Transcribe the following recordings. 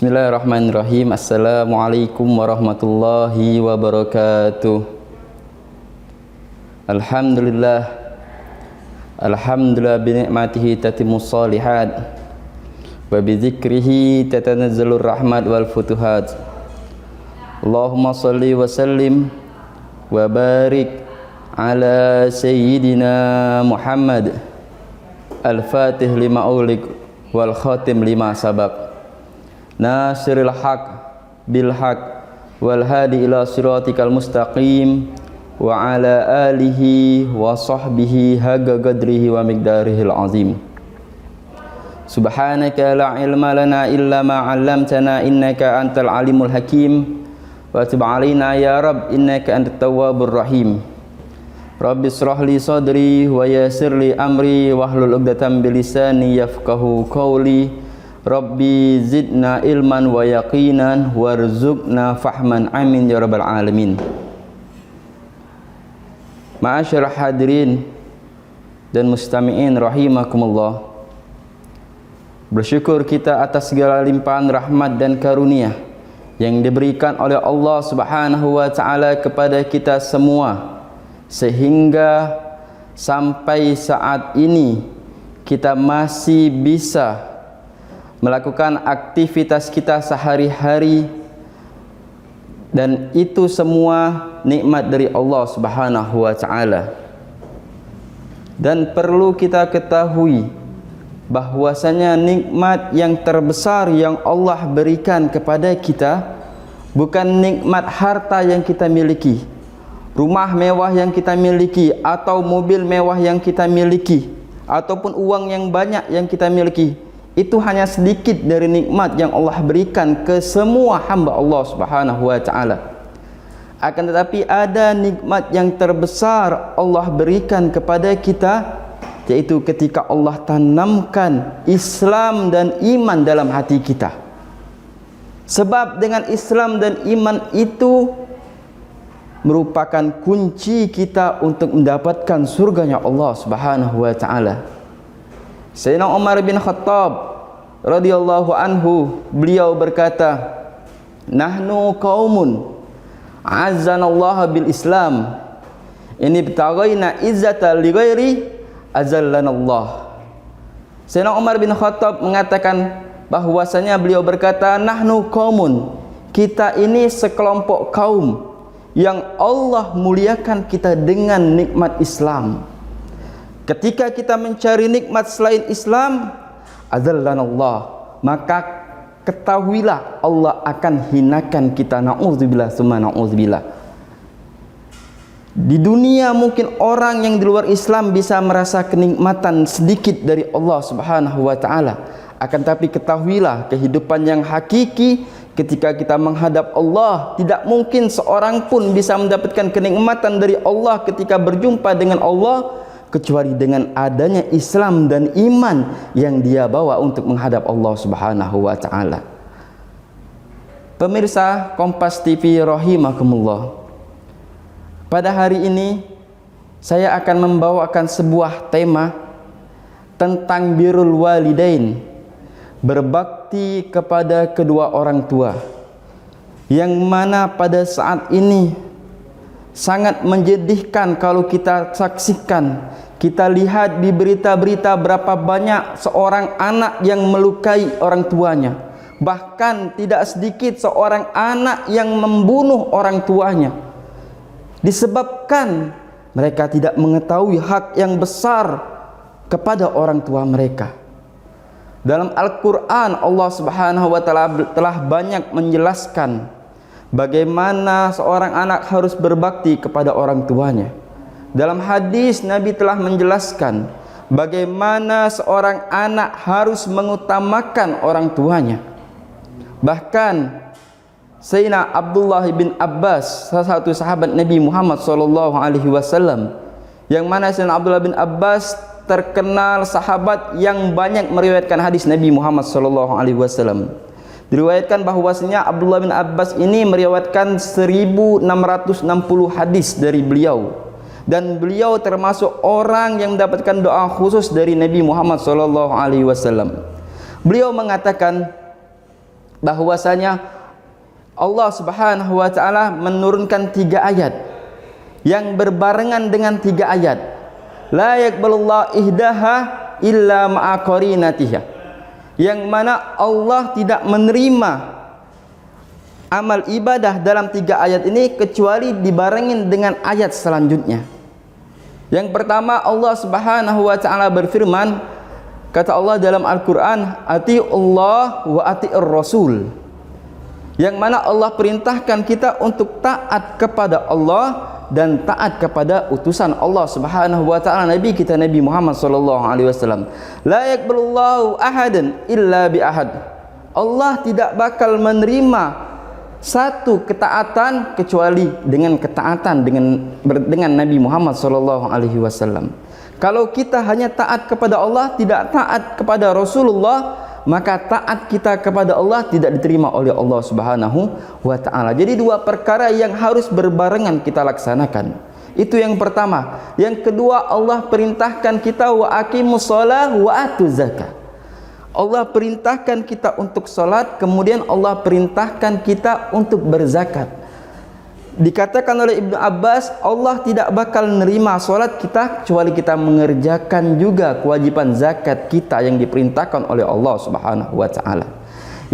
Bismillahirrahmanirrahim. Assalamualaikum warahmatullahi wabarakatuh. Alhamdulillah binikmatihi tatimmus shalihat wa bizikrihi tatanazzalur rahmat wal futuhat. Allahumma shalli wa sallim wa barik ala sayyidina Muhammad al-fatih lima ulik wal khatim lima sabaq, nasiril haq bil haq wal hadi ila siratikal mustaqim wa ala alihi wa sahbihi haga qadrihi wa miqdarihil azim. Subhanaka la ilma lana illa ma 'allamtana innaka antal alimul hakim wa tub 'alaina ya rab innaka antat tawwabur rahim. Rabbi shrah li sadri wa yassir li amri wahlul 'uqdatam bilisani yafqahu qawli. Rabbi zidna ilman wa yaqinan warzuqna fahman, amin ya rabbal alamin. Ma'asyiral hadirin dan mustami'in rahimakumullah, bersyukur kita atas segala limpahan rahmat dan karunia yang diberikan oleh Allah Subhanahu wa taala kepada kita semua, sehingga sampai saat ini kita masih bisa melakukan aktivitas kita sehari-hari, dan itu semua nikmat dari Allah Subhanahu wa taala. Dan perlu kita ketahui bahwasanya nikmat yang terbesar yang Allah berikan kepada kita bukan nikmat harta yang kita miliki, rumah mewah yang kita miliki, atau mobil mewah yang kita miliki, ataupun uang yang banyak yang kita miliki. Itu hanya sedikit dari nikmat yang Allah berikan ke semua hamba Allah Subhanahu wa taala. Akan tetapi ada nikmat yang terbesar Allah berikan kepada kita, yaitu ketika Allah tanamkan Islam dan iman dalam hati kita. Sebab dengan Islam dan iman itu merupakan kunci kita untuk mendapatkan surganya Allah Subhanahu wa taala. Sayyidina Umar bin Khattab radhiyallahu anhu, beliau berkata, nahnu qaumun azzanallahu bil Islam, ini btaghaina izzata li ghairi azallanallah. Sayyidina Umar bin Khattab mengatakan bahwasanya beliau berkata, nahnu qaumun, kita ini sekelompok kaum yang Allah muliakan kita dengan nikmat Islam. Ketika kita mencari nikmat selain Islam, azallanallah, maka ketahuilah Allah akan hinakan kita. Na'udzubillah summa na'udzubillah. Di dunia mungkin orang yang di luar Islam bisa merasa kenikmatan sedikit dari Allah Subhanahu wa taala. Akan tapi ketahuilah kehidupan yang hakiki ketika kita menghadap Allah, tidak mungkin seorang pun bisa mendapatkan kenikmatan dari Allah ketika berjumpa dengan Allah kecuali dengan adanya Islam dan iman yang dia bawa untuk menghadap Allah Subhanahu wa taala. Pemirsa Kompas TV rahimakumullah, pada hari ini saya akan membawakan sebuah tema tentang birrul walidain, berbakti kepada kedua orang tua, yang mana pada saat ini sangat menjadikan kalau kita saksikan, kita lihat di berita-berita berapa banyak seorang anak yang melukai orang tuanya. Bahkan tidak sedikit seorang anak yang membunuh orang tuanya, disebabkan mereka tidak mengetahui hak yang besar kepada orang tua mereka. Dalam Al-Quran Allah Subhanahu wa ta'ala telah banyak menjelaskan bagaimana seorang anak harus berbakti kepada orang tuanya. Dalam hadis Nabi telah menjelaskan bagaimana seorang anak harus mengutamakan orang tuanya. Bahkan Sayyidina Abdullah bin Abbas, salah satu sahabat Nabi Muhammad SAW, yang mana Sayyidina Abdullah bin Abbas terkenal sahabat yang banyak meriwayatkan hadis Nabi Muhammad SAW. Diriwayatkan bahwasanya Abdullah bin Abbas ini meriwayatkan 1660 hadis dari beliau, dan beliau termasuk orang yang mendapatkan doa khusus dari Nabi Muhammad SAW. Beliau mengatakan, bahwasanya Allah Subhanahu wa taala menurunkan 3 ayat yang berbarengan dengan 3 ayat. La yaqbalullahu ihdaha illa ma'a qarinatiha. Yang mana Allah tidak menerima amal ibadah dalam 3 ayat ini kecuali dibarengin dengan ayat selanjutnya. Yang pertama, Allah Subhanahu wa taala berfirman, kata Allah dalam Al-Qur'an, "Atiullah wa atiur rasul." Yang mana Allah perintahkan kita untuk taat kepada Allah dan taat kepada utusan Allah Subhanahu wa taala, nabi kita Nabi Muhammad sallallahu alaihi wasallam. La yaqbalullahu ahadan illa bi ahad. Allah tidak bakal menerima satu ketaatan kecuali dengan ketaatan dengan Nabi Muhammad sallallahu alaihi wasallam. Kalau kita hanya taat kepada Allah, tidak taat kepada Rasulullah, maka taat kita kepada Allah tidak diterima oleh Allah Subhanahu wa taala. Jadi 2 perkara yang harus berbarengan kita laksanakan. Itu yang pertama. Yang kedua, Allah perintahkan kita wa aqimus shalah wa atuz zakat. Allah perintahkan kita untuk salat, kemudian Allah perintahkan kita untuk berzakat. Dikatakan oleh Ibnu Abbas, Allah tidak bakal menerima salat kita kecuali kita mengerjakan juga kewajiban zakat kita yang diperintahkan oleh Allah Subhanahu wa taala.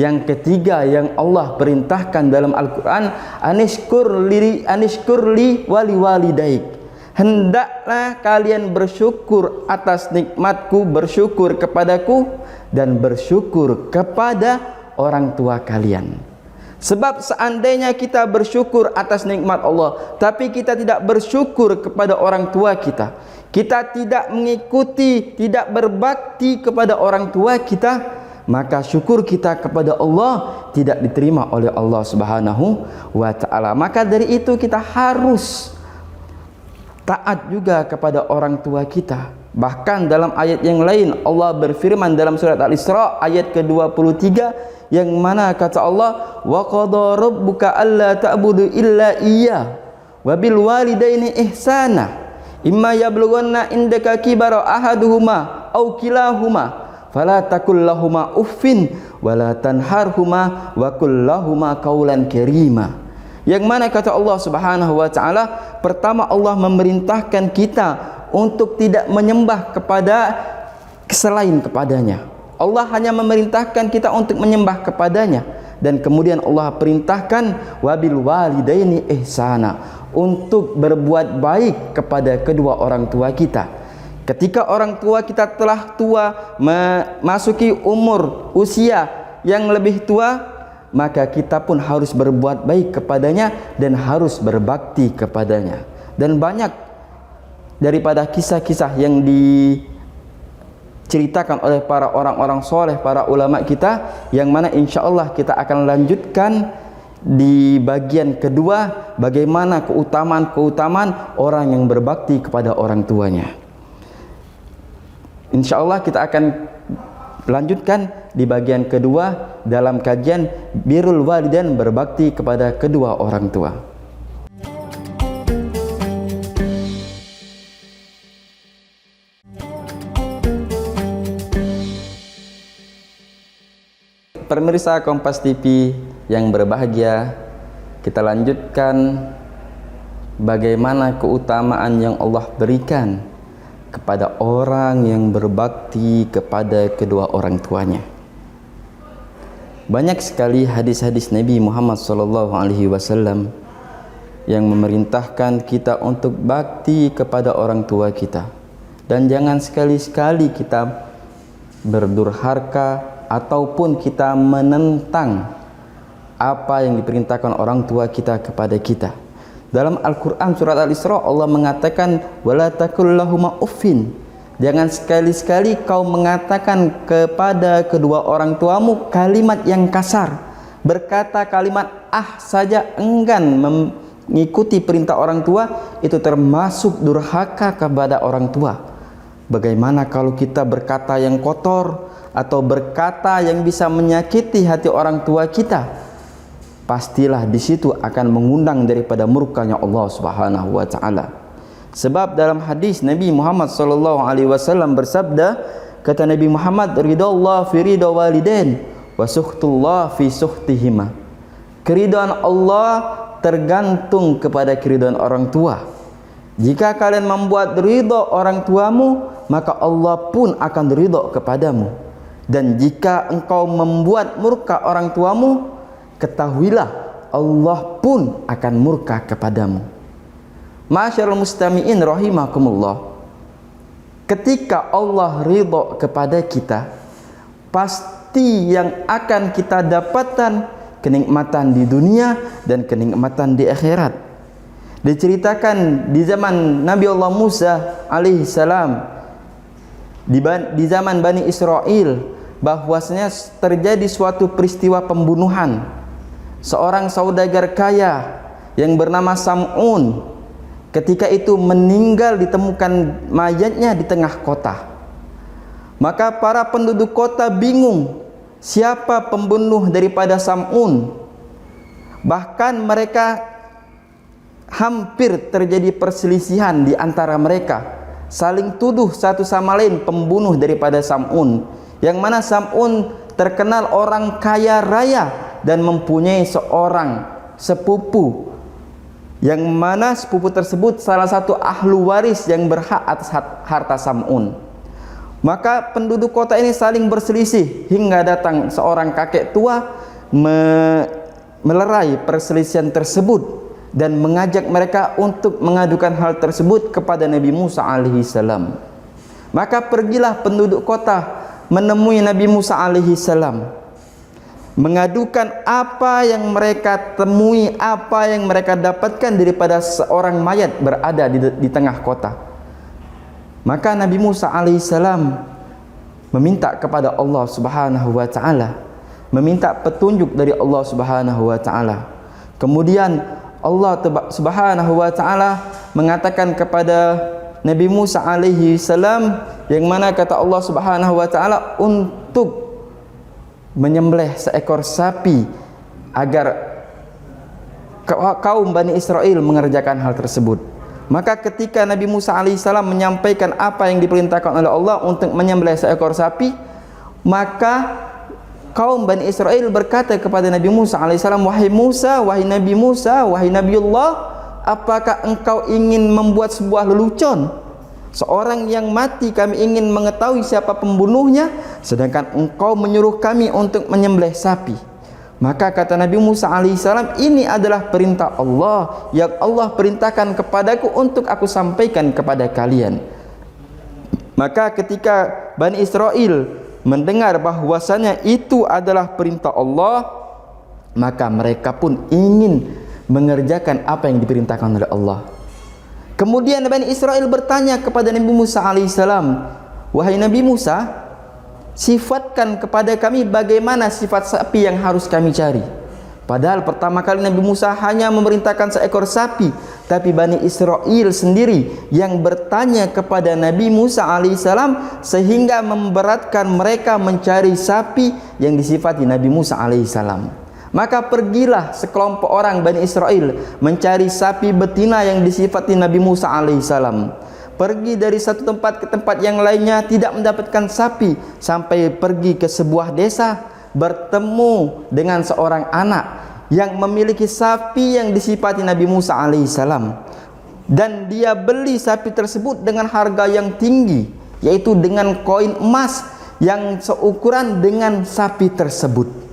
Yang ketiga yang Allah perintahkan dalam Al-Qur'an, anishkurli wali walidaik. Hendaklah kalian bersyukur atas nikmatku, bersyukur kepadaku dan bersyukur kepada orang tua kalian. Sebab seandainya kita bersyukur atas nikmat Allah, tapi kita tidak bersyukur kepada orang tua kita, kita tidak mengikuti, tidak berbakti kepada orang tua kita, maka syukur kita kepada Allah tidak diterima oleh Allah Subhanahu wa taala. Maka dari itu kita harus taat juga kepada orang tua kita. Bahkan dalam ayat yang lain Allah berfirman dalam surat Al-Isra ayat ke-23 yang mana kata Allah, wa qada rabbuka alla ta'budu illa iyyah wa bil walidaini ihsana imma yablughanna indaka kibara ahaduhuma aw kilahuma fala takul lahuma uffin wala tanharhuma wa qul lahuma qawlan karima. Yang mana kata Allah Subhanahu wa taala, pertama Allah memerintahkan kita untuk tidak menyembah kepada selain kepadanya. Allah hanya memerintahkan kita untuk menyembah kepadanya, dan kemudian Allah perintahkan wabil walidaini ihsana, untuk berbuat baik kepada kedua orang tua kita. Ketika orang tua kita telah tua, memasuki umur usia yang lebih tua, maka kita pun harus berbuat baik kepadanya dan harus berbakti kepadanya. Dan banyak daripada kisah-kisah yang diceritakan oleh para orang-orang soleh, para ulama kita, yang mana insya Allah kita akan lanjutkan di bagian kedua, bagaimana keutamaan orang yang berbakti kepada orang tuanya. Insya Allah kita akan lanjutkan di bagian kedua dalam kajian birrul walidain, berbakti kepada kedua orang tua. Pemirsa Kompas TV yang berbahagia, kita lanjutkan bagaimana keutamaan yang Allah berikan kepada orang yang berbakti kepada kedua orang tuanya. Banyak sekali hadis-hadis Nabi Muhammad SAW yang memerintahkan kita untuk bakti kepada orang tua kita, dan jangan sekali-sekali kita berdurhaka ataupun kita menentang apa yang diperintahkan orang tua kita kepada kita. Dalam Al-Quran surat Al-Isra Allah mengatakan wala takul lahuma uffin, jangan sekali-sekali kau mengatakan kepada kedua orang tuamu kalimat yang kasar, berkata kalimat saja, enggan mengikuti perintah orang tua, itu termasuk durhaka kepada orang tua. Bagaimana kalau kita berkata yang kotor atau berkata yang bisa menyakiti hati orang tua kita? Pastilah di situ akan mengundang daripada murkanya Allah Subhanahu wa taala. Sebab dalam hadis Nabi Muhammad sallallahu alaihi wasallam bersabda, kata Nabi Muhammad, ridallahu fi ridha walidain wa sukhtullah fi sukhtihima. Keridhaan Allah tergantung kepada keridhaan orang tua. Jika kalian membuat ridha orang tuamu, maka Allah pun akan ridha kepadamu. Dan jika engkau membuat murka orang tuamu, ketahuilah Allah pun akan murka kepadamu. Ma'asyiral mustami'in rahimakumullah. Ketika Allah ridha kepada kita, pasti yang akan kita dapatkan kenikmatan di dunia dan kenikmatan di akhirat. Diceritakan di zaman Nabi Allah Musa alaihi salam, di zaman Bani Israel, bahwasanya terjadi suatu peristiwa pembunuhan seorang saudagar kaya yang bernama Sam'un. Ketika itu meninggal, ditemukan mayatnya di tengah kota. Maka para penduduk kota bingung siapa pembunuh daripada Sam'un. Bahkan mereka hampir terjadi perselisihan di antara mereka, saling tuduh satu sama lain pembunuh daripada Sam'un. Yang mana Sam'un terkenal orang kaya raya dan mempunyai seorang sepupu, yang mana sepupu tersebut salah satu ahlu waris yang berhak atas harta Sam'un. Maka penduduk kota ini saling berselisih hingga datang seorang kakek tua melerai perselisihan tersebut dan mengajak mereka untuk mengadukan hal tersebut kepada Nabi Musa alaihi salam. Maka pergilah penduduk kota menemui Nabi Musa alaihi salam, mengadukan apa yang mereka temui, apa yang mereka dapatkan daripada seorang mayat berada di tengah kota. Maka Nabi Musa alaihissalam meminta kepada Allah subhanahu wa ta'ala, meminta petunjuk dari Allah subhanahu wa ta'ala. Kemudian Allah subhanahu wa ta'ala mengatakan kepada Nabi Musa alaihissalam, yang mana kata Allah subhanahu wa ta'ala untuk menyembelih seekor sapi agar kaum Bani Israel mengerjakan hal tersebut. Maka ketika Nabi Musa alaihissalam menyampaikan apa yang diperintahkan oleh Allah untuk menyembelih seekor sapi, maka kaum Bani Israel berkata kepada Nabi Musa alaihissalam, wahai Musa, wahai Nabi Musa, wahai Nabiullah, apakah engkau ingin membuat sebuah lelucon? Seorang yang mati kami ingin mengetahui siapa pembunuhnya, sedangkan engkau menyuruh kami untuk menyembelih sapi. Maka kata Nabi Musa alaihissalam, ini adalah perintah Allah yang Allah perintahkan kepadaku untuk aku sampaikan kepada kalian. Maka ketika Bani Israel mendengar bahwasanya itu adalah perintah Allah, maka mereka pun ingin mengerjakan apa yang diperintahkan oleh Allah. Kemudian Bani Israel bertanya kepada Nabi Musa alaihissalam, wahai Nabi Musa, sifatkan kepada kami bagaimana sifat sapi yang harus kami cari. Padahal pertama kali Nabi Musa hanya memerintahkan seekor sapi, tapi Bani Israel sendiri yang bertanya kepada Nabi Musa alaihissalam sehingga memberatkan mereka mencari sapi yang disifati Nabi Musa alaihissalam. Maka pergilah sekelompok orang Bani Israel mencari sapi betina yang disifati Nabi Musa alaihissalam. Pergi dari satu tempat ke tempat yang lainnya, tidak mendapatkan sapi, sampai pergi ke sebuah desa, bertemu dengan seorang anak yang memiliki sapi yang disifati Nabi Musa alaihissalam, dan dia beli sapi tersebut dengan harga yang tinggi, yaitu dengan koin emas yang seukuran dengan sapi tersebut.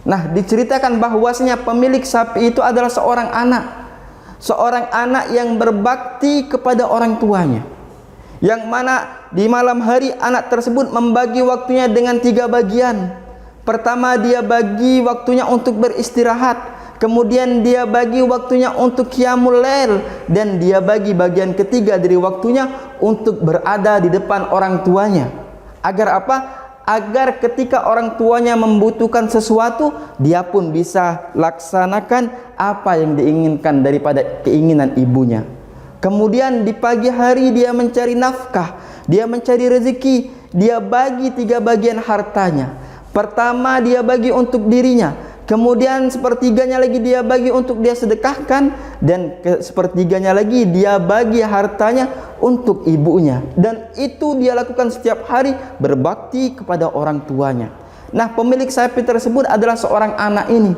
Nah, diceritakan bahwasanya pemilik sapi itu adalah seorang anak yang berbakti kepada orang tuanya, yang mana di malam hari anak tersebut membagi waktunya dengan 3 bagian. Pertama, dia bagi waktunya untuk beristirahat, kemudian dia bagi waktunya untuk qiyamul lail, dan dia bagi bagian ketiga dari waktunya untuk berada di depan orang tuanya. Agar apa? Agar ketika orang tuanya membutuhkan sesuatu, dia pun bisa laksanakan apa yang diinginkan daripada keinginan ibunya. Kemudian di pagi hari dia mencari nafkah, dia mencari rezeki, dia bagi 3 bagian hartanya. Pertama dia bagi untuk dirinya, kemudian sepertiganya lagi dia bagi untuk dia sedekahkan, dan sepertiganya lagi dia bagi hartanya untuk ibunya. Dan itu dia lakukan setiap hari, berbakti kepada orang tuanya. Nah, pemilik sapi tersebut adalah seorang anak ini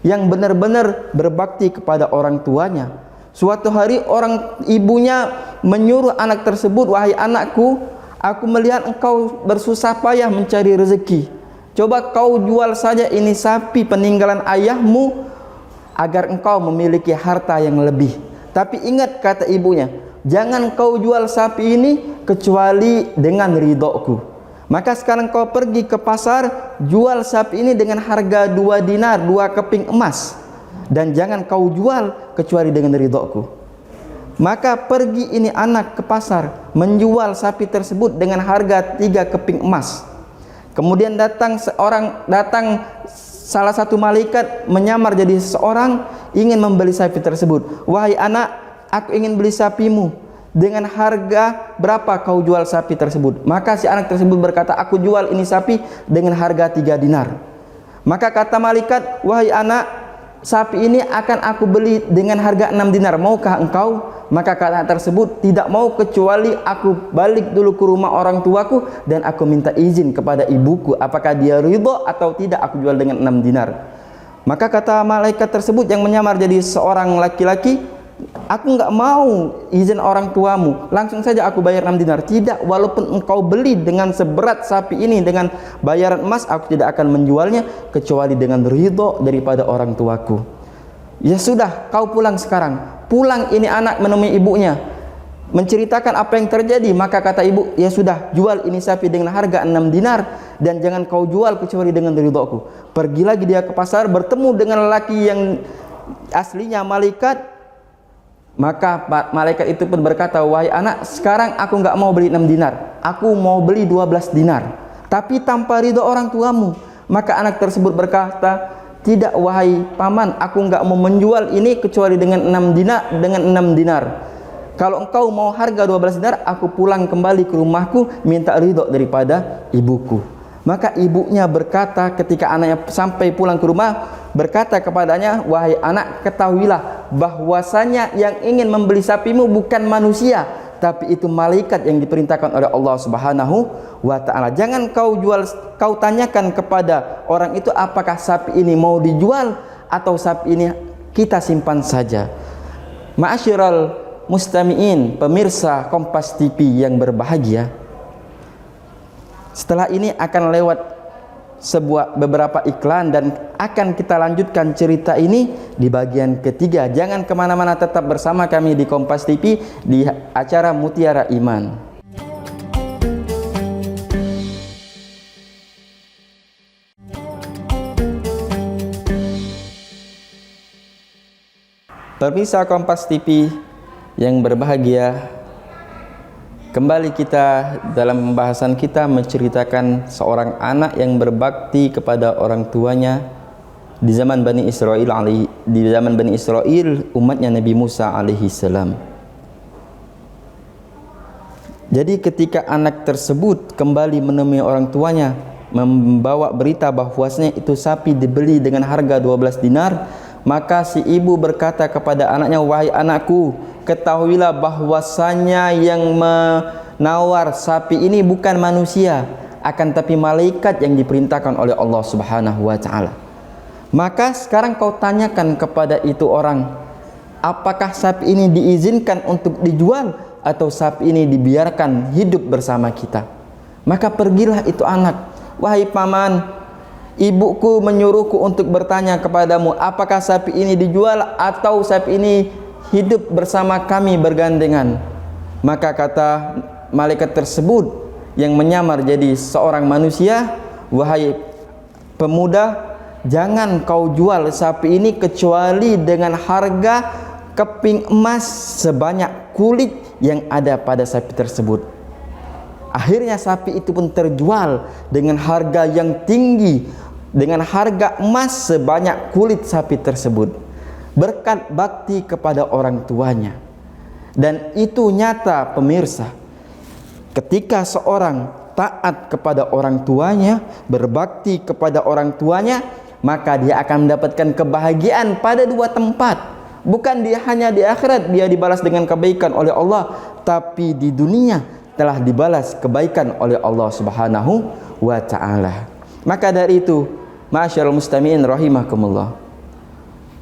yang benar-benar berbakti kepada orang tuanya. Suatu hari orang ibunya menyuruh anak tersebut, "Wahai anakku, aku melihat engkau bersusah payah mencari rezeki. Coba kau jual saja ini sapi peninggalan ayahmu agar engkau memiliki harta yang lebih. Tapi ingat," kata ibunya, "jangan kau jual sapi ini kecuali dengan ridhoku. Maka sekarang kau pergi ke pasar, jual sapi ini dengan harga 2 dinar, 2 keping emas. Dan jangan kau jual kecuali dengan ridhoku." Maka pergi ini anak ke pasar, menjual sapi tersebut dengan harga 3 keping emas. Kemudian datang salah satu malaikat menyamar jadi seseorang, ingin membeli sapi tersebut. "Wahai anak, aku ingin beli sapimu. Dengan harga berapa kau jual sapi tersebut?" Maka si anak tersebut berkata, "Aku jual ini sapi dengan harga 3 dinar. Maka kata malaikat, "Wahai anak, sapi ini akan aku beli dengan harga 6 dinar. Maukah engkau?" Maka kata anak tersebut, "Tidak mau kecuali aku balik dulu ke rumah orang tuaku dan aku minta izin kepada ibuku apakah dia ridho atau tidak aku jual dengan 6 dinar." Maka kata malaikat tersebut yang menyamar jadi seorang laki-laki, "Aku enggak mau izin orang tuamu, langsung saja aku bayar 6 dinar. Tidak, walaupun engkau beli dengan seberat sapi ini dengan bayaran emas, aku tidak akan menjualnya kecuali dengan ridho daripada orang tuaku." "Ya sudah, kau pulang sekarang." Pulang ini anak menemui ibunya, menceritakan apa yang terjadi. Maka kata ibu, "Ya sudah, jual ini sapi dengan harga 6 dinar dan jangan kau jual kecuali dengan ridhoku." Pergi lagi dia ke pasar, bertemu dengan lelaki yang aslinya malaikat. Maka malaikat itu pun berkata, "Wahai anak, sekarang aku enggak mau beli 6 dinar. Aku mau beli 12 dinar. Tapi tanpa ridho orang tuamu." Maka anak tersebut berkata, "Tidak wahai paman, aku enggak mau menjual ini kecuali dengan 6 dinar. Kalau engkau mau harga 12 dinar, aku pulang kembali ke rumahku minta ridho daripada ibuku." Maka ibunya berkata ketika anaknya sampai pulang ke rumah, berkata kepadanya, "Wahai anak, ketahuilah bahwasanya yang ingin membeli sapimu bukan manusia, tapi itu malaikat yang diperintahkan oleh Allah Subhanahu wa ta'ala. Jangan kau jual, kau tanyakan kepada orang itu apakah sapi ini mau dijual atau sapi ini kita simpan saja." Ma'asyiral mustami'in, pemirsa Kompas TV yang berbahagia, setelah ini akan lewat beberapa iklan dan akan kita lanjutkan cerita ini di bagian ketiga. Jangan kemana-mana, tetap bersama kami di Kompas TV di acara Mutiara Iman. Pemirsa Kompas TV yang berbahagia, kembali kita dalam pembahasan kita menceritakan seorang anak yang berbakti kepada orang tuanya di zaman Bani Israel, umatnya Nabi Musa alaihi salam. Jadi ketika anak tersebut kembali menemui orang tuanya membawa berita bahwasanya itu sapi dibeli dengan harga 12 dinar, maka si ibu berkata kepada anaknya, "Wahai anakku, ketahuilah bahwasanya yang menawar sapi ini bukan manusia, akan tapi malaikat yang diperintahkan oleh Allah Subhanahu wa ta'ala. Maka sekarang kau tanyakan kepada itu orang, apakah sapi ini diizinkan untuk dijual atau sapi ini dibiarkan hidup bersama kita?" Maka pergilah itu anak, "Wahai paman, ibuku menyuruhku untuk bertanya kepadamu, apakah sapi ini dijual atau sapi ini hidup bersama kami bergandengan?" Maka kata malaikat tersebut yang menyamar jadi seorang manusia, "Wahai pemuda, jangan kau jual sapi ini kecuali dengan harga keping emas sebanyak kulit yang ada pada sapi tersebut." Akhirnya sapi itu pun terjual dengan harga yang tinggi, dengan harga emas sebanyak kulit sapi tersebut, berkat bakti kepada orang tuanya. Dan itu nyata pemirsa, ketika seorang taat kepada orang tuanya, berbakti kepada orang tuanya, maka dia akan mendapatkan kebahagiaan pada 2 tempat. Bukan dia hanya di akhirat dia dibalas dengan kebaikan oleh Allah, tapi di dunia telah dibalas kebaikan oleh Allah Subhanahu wa ta'ala. Maka dari itu, ma'asyiral mustami'in rahimakumullah,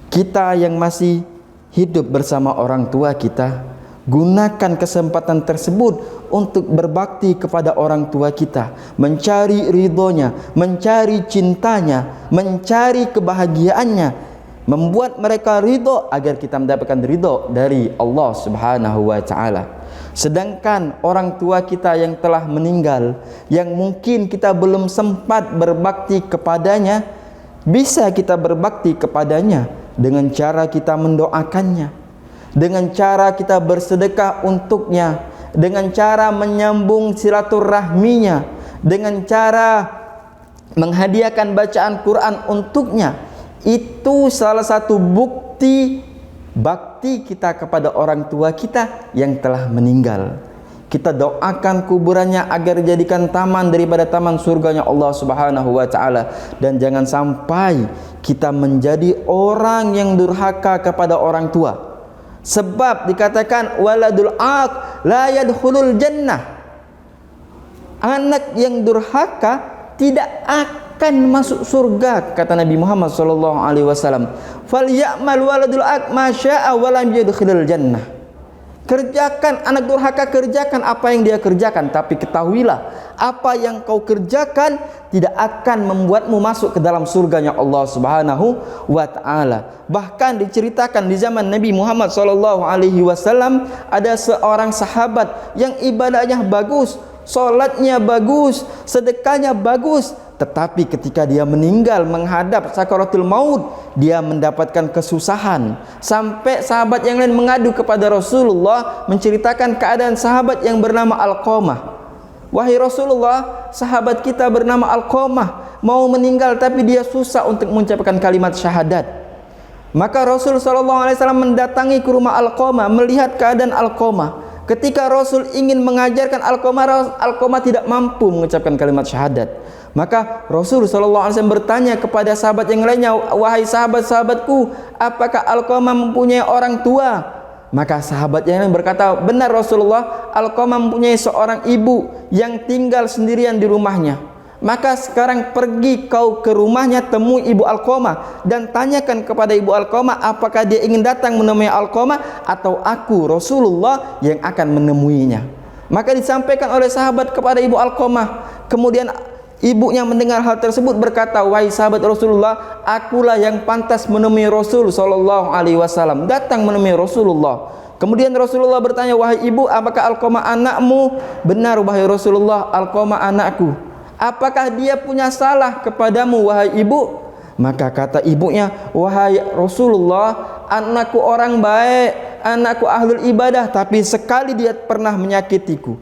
kita yang masih hidup bersama orang tua kita, gunakan kesempatan tersebut untuk berbakti kepada orang tua kita, mencari ridhonya, mencari cintanya, mencari kebahagiaannya, membuat mereka ridho agar kita mendapatkan ridho dari Allah Subhanahu wa ta'ala. Sedangkan orang tua kita yang telah meninggal, yang mungkin kita belum sempat berbakti kepadanya, bisa kita berbakti kepadanya dengan cara kita mendoakannya, dengan cara kita bersedekah untuknya, dengan cara menyambung silaturahminya, dengan cara menghadiahkan bacaan Quran untuknya. Itu salah satu bukti bakti kita kepada orang tua kita yang telah meninggal. Kita doakan kuburannya agar dijadikan taman daripada taman surganya Allah Subhanahu wa ta'ala. Dan jangan sampai kita menjadi orang yang durhaka kepada orang tua. Sebab dikatakan waladul aq la yadkhulul jannah. Anak yang durhaka tidak akan masuk surga, kata Nabi Muhammad sallallahu alaihi wasallam. Falyamal waladul aq ma syaa wa lam yadkhulul jannah. Kerjakan anak durhaka, kerjakan apa yang dia kerjakan, tapi ketahuilah apa yang kau kerjakan tidak akan membuatmu masuk ke dalam surganya Allah Subhanahu wa ta'ala. Bahkan diceritakan di zaman Nabi Muhammad sallallahu alaihi wasallam, ada seorang sahabat yang ibadahnya bagus, salatnya bagus, sedekahnya bagus, tetapi ketika dia meninggal menghadap sakaratul maut, dia mendapatkan kesusahan. Sampai sahabat yang lain mengadu kepada Rasulullah, menceritakan keadaan sahabat yang bernama Alqamah. Wahai Rasulullah, sahabat kita bernama Alqamah mau meninggal tapi dia susah untuk mengucapkan kalimat syahadat. Maka Rasul SAW mendatangi ke rumah Alqamah, melihat keadaan Alqamah. Ketika Rasul ingin mengajarkan Alqamah tidak mampu mengucapkan kalimat syahadat. Maka Rasul SAW bertanya kepada sahabat yang lainnya, wahai sahabat-sahabatku, apakah Alqamah mempunyai orang tua? Maka sahabat yang lain berkata, benar Rasulullah, Alqamah mempunyai seorang ibu yang tinggal sendirian di rumahnya. Maka sekarang pergi kau ke rumahnya, temui ibu Alqamah dan tanyakan kepada ibu Alqamah apakah dia ingin datang menemui Alqamah atau aku Rasulullah yang akan menemuinya. Maka disampaikan oleh sahabat kepada ibu Alqamah. Kemudian ibunya mendengar hal tersebut berkata, wahai sahabat Rasulullah, akulah yang pantas menemui Rasul sallallahu alaihi wasallam. Datang menemui Rasulullah. Kemudian Rasulullah bertanya, wahai ibu, apakah Alqamah anakmu? Benar wahai Rasulullah, Alqamah anakku. Apakah dia punya salah kepadamu wahai ibu? Maka kata ibunya, wahai Rasulullah, anakku orang baik, anakku ahlul ibadah, tapi sekali dia pernah menyakitiku.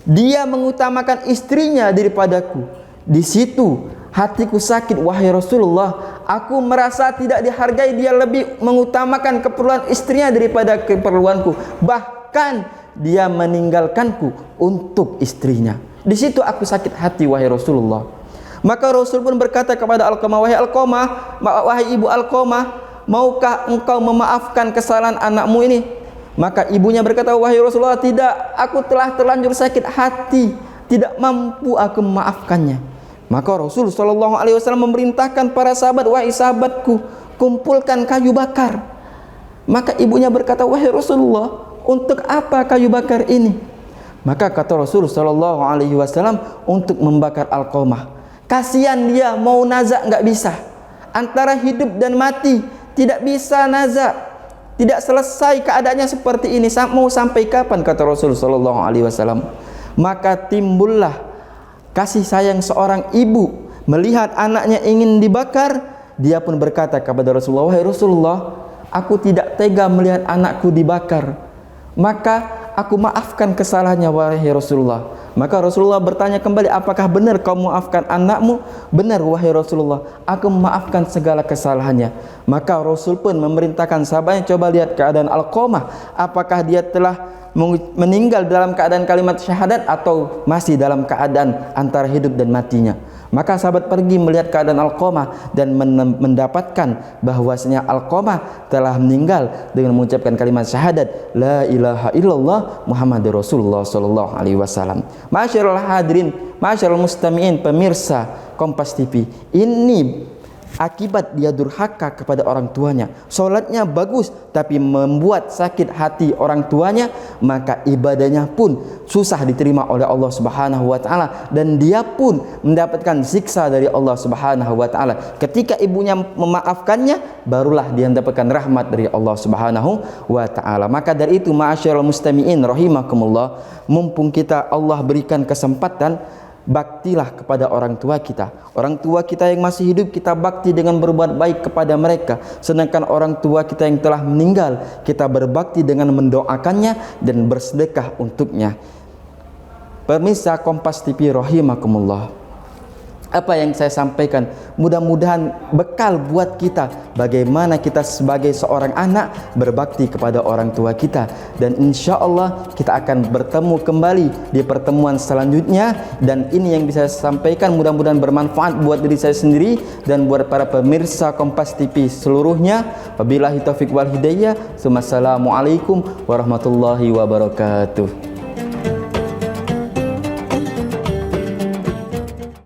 Dia mengutamakan istrinya daripadaku. Di situ hatiku sakit wahai Rasulullah. Aku merasa tidak dihargai, dia lebih mengutamakan keperluan istrinya daripada keperluanku. Bahkan dia meninggalkanku untuk istrinya. Di situ aku sakit hati wahai Rasulullah. Maka Rasul pun berkata kepada Alqamah, wahai Alqamah, wahai ibu Alqamah, maukah engkau memaafkan kesalahan anakmu ini? Maka ibunya berkata, wahai Rasulullah, tidak, aku telah terlanjur sakit hati, tidak mampu aku memaafkannya. Maka Rasul SAW memerintahkan para sahabat, wahai sahabatku, kumpulkan kayu bakar. Maka ibunya berkata, wahai Rasulullah, untuk apa kayu bakar ini? Maka kata Rasul SAW, untuk membakar Alqamah. Kasihan dia, mau nazak nggak bisa. Antara hidup dan mati tidak bisa nazak. Tidak selesai keadaannya seperti ini. Mau sampai kapan, kata Rasul SAW. Maka timbullah kasih sayang seorang ibu melihat anaknya ingin dibakar. Dia pun berkata kepada Rasulullah, wahai Rasulullah, aku tidak tega melihat anakku dibakar. Maka aku maafkan kesalahannya wahai Rasulullah. Maka Rasulullah bertanya kembali, apakah benar kau maafkan anakmu? Benar wahai Rasulullah, aku memaafkan segala kesalahannya. Maka Rasul pun memerintahkan sahabatnya, coba lihat keadaan Alqamah, apakah dia telah meninggal dalam keadaan kalimat syahadat atau masih dalam keadaan antara hidup dan matinya. Maka sahabat pergi melihat keadaan Alqamah dan mendapatkan bahwasanya Alqamah telah meninggal dengan mengucapkan kalimat syahadat la ilaha illallah Muhammadur Rasulullah sallallahu alaihi wasallam. Masyarul hadirin, masyarul mustami'in, pemirsa Kompas TV, ini akibat dia durhaka kepada orang tuanya. Solatnya bagus tapi membuat sakit hati orang tuanya, maka ibadahnya pun susah diterima oleh Allah Subhanahu wa taala dan dia pun mendapatkan siksa dari Allah Subhanahu wa taala. Ketika ibunya memaafkannya, barulah dia mendapatkan rahmat dari Allah Subhanahu wa taala. Maka dari itu ma'asyiral mustami'in rahimakumullah, mumpung kita Allah berikan kesempatan, baktilah kepada orang tua kita. Orang tua kita yang masih hidup, kita bakti dengan berbuat baik kepada mereka. Sedangkan orang tua kita yang telah meninggal, kita berbakti dengan mendoakannya dan bersedekah untuknya. Pemirsa Kompas TV rahimakumullah, apa yang saya sampaikan mudah-mudahan bekal buat kita bagaimana kita sebagai seorang anak berbakti kepada orang tua kita, dan insya Allah kita akan bertemu kembali di pertemuan selanjutnya. Dan ini yang bisa saya sampaikan, mudah-mudahan bermanfaat buat diri saya sendiri dan buat para pemirsa Kompas TV seluruhnya. Wabillahi taufiq wal hidayah. Wassalamualaikum warahmatullahi wabarakatuh.